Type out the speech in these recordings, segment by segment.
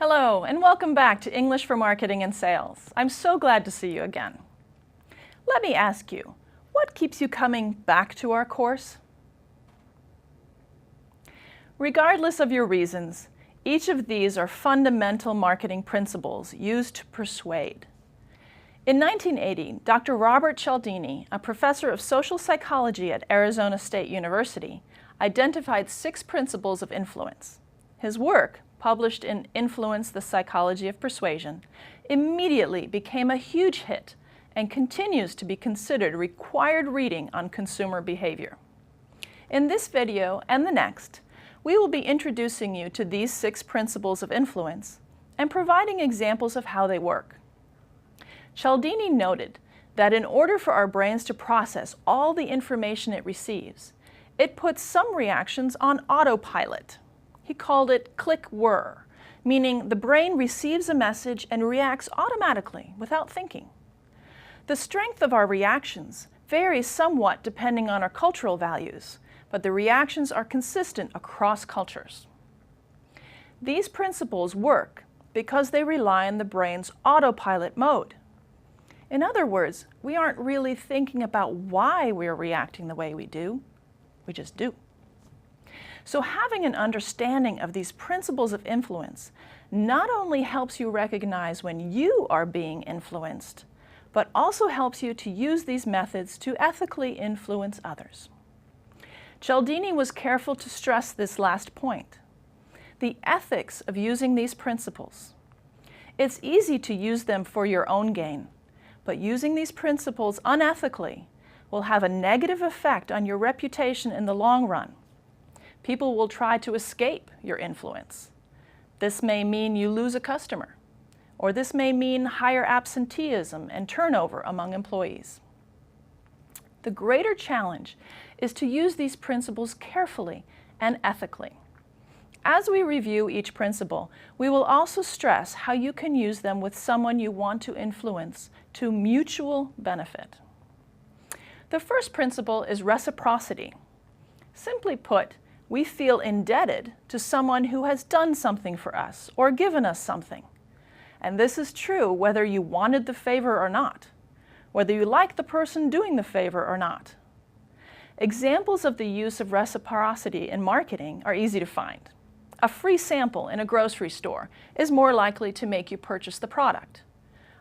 Hello, and welcome back to English for Marketing and Sales. I'm so glad to see you again. Let me ask you, what keeps you coming back to our course? Regardless of your reasons, each of these are fundamental marketing principles used to persuade. In 1980, Dr. Robert Cialdini, a professor of social psychology at Arizona State University, identified 6 principles of influence. His work, published in Influence: The Psychology of Persuasion, immediately became a huge hit and continues to be considered required reading on consumer behavior. In this video and the next, we will be introducing you to these 6 principles of influence and providing examples of how they work. Cialdini noted that in order for our brains to process all the information it receives, it puts some reactions on autopilot. He called it click-whir, meaning the brain receives a message and reacts automatically without thinking. The strength of our reactions varies somewhat depending on our cultural values, but the reactions are consistent across cultures. These principles work because they rely on the brain's autopilot mode. In other words, we aren't really thinking about why we're reacting the way we do, we just do. So having an understanding of these principles of influence not only helps you recognize when you are being influenced, but also helps you to use these methods to ethically influence others. Cialdini was careful to stress this last point, the ethics of using these principles. It's easy to use them for your own gain, but using these principles unethically will have a negative effect on your reputation in the long run. People will try to escape your influence. This may mean you lose a customer, or this may mean higher absenteeism and turnover among employees. The greater challenge is to use these principles carefully and ethically. As we review each principle, we will also stress how you can use them with someone you want to influence to mutual benefit. The first principle is reciprocity. Simply put, we feel indebted to someone who has done something for us or given us something. And this is true whether you wanted the favor or not, whether you like the person doing the favor or not. Examples of the use of reciprocity in marketing are easy to find. A free sample in a grocery store is more likely to make you purchase the product.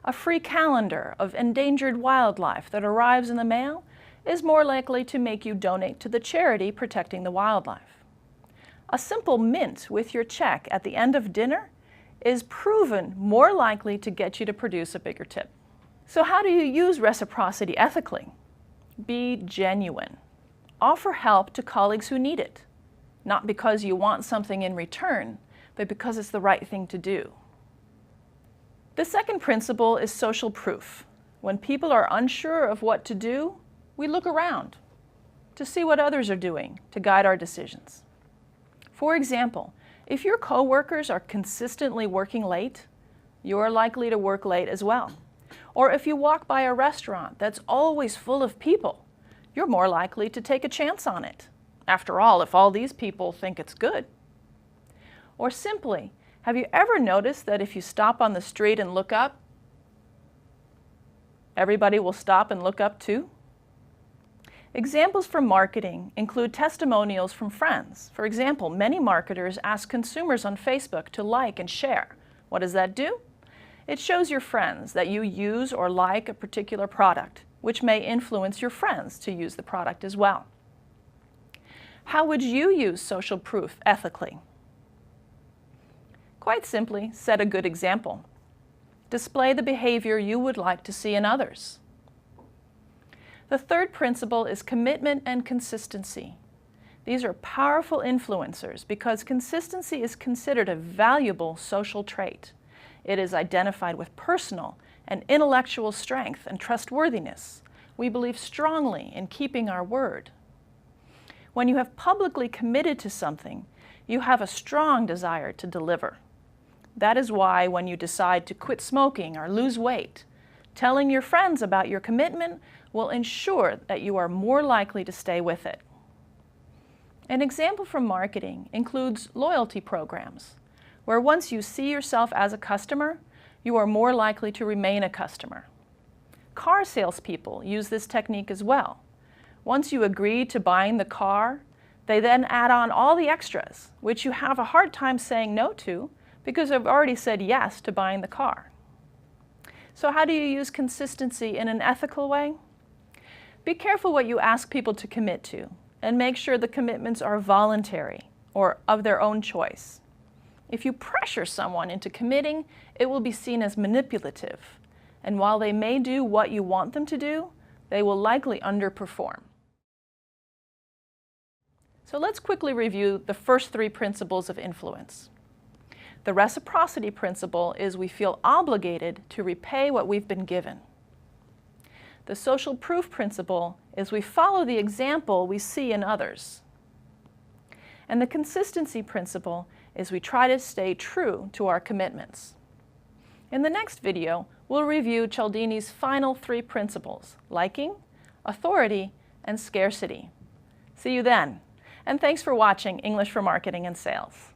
A free calendar of endangered wildlife that arrives in the mail is more likely to make you donate to the charity protecting the wildlife. A simple mint with your check at the end of dinner is proven more likely to get you to produce a bigger tip. So how do you use reciprocity ethically? Be genuine. Offer help to colleagues who need it, not because you want something in return, but because it's the right thing to do. The second principle is social proof. When people are unsure of what to do, we look around to see what others are doing to guide our decisions. For example, if your coworkers are consistently working late, you are likely to work late as well. Or if you walk by a restaurant that's always full of people, you're more likely to take a chance on it. After all, if all these people think it's good. Or simply, have you ever noticed that if you stop on the street and look up, everybody will stop and look up too? Examples from marketing include testimonials from friends. For example, many marketers ask consumers on Facebook to like and share. What does that do? It shows your friends that you use or like a particular product, which may influence your friends to use the product as well. How would you use social proof ethically? Quite simply, set a good example. Display the behavior you would like to see in others. The third principle is commitment and consistency. These are powerful influencers because consistency is considered a valuable social trait. It is identified with personal and intellectual strength and trustworthiness. We believe strongly in keeping our word. When you have publicly committed to something, you have a strong desire to deliver. That is why when you decide to quit smoking or lose weight, telling your friends about your commitment will ensure that you are more likely to stay with it. An example from marketing includes loyalty programs. where once you see yourself as a customer, you are more likely to remain a customer. Car salespeople use this technique as well. Once you agree to buying the car, they then add on all the extras, which you have a hard time saying no to because they've already said yes to buying the car. So how do you use consistency in an ethical way? Be careful what you ask people to commit to, and make sure the commitments are voluntary or of their own choice. If you pressure someone into committing, it will be seen as manipulative, and while they may do what you want them to do, they will likely underperform. So let's quickly review the first three principles of influence. The reciprocity principle is we feel obligated to repay what we've been given. The social proof principle is we follow the example we see in others. And the consistency principle is we try to stay true to our commitments. In the next video, we'll review Cialdini's final three principles: liking, authority, and scarcity. See you then. And thanks for watching English for Marketing and Sales.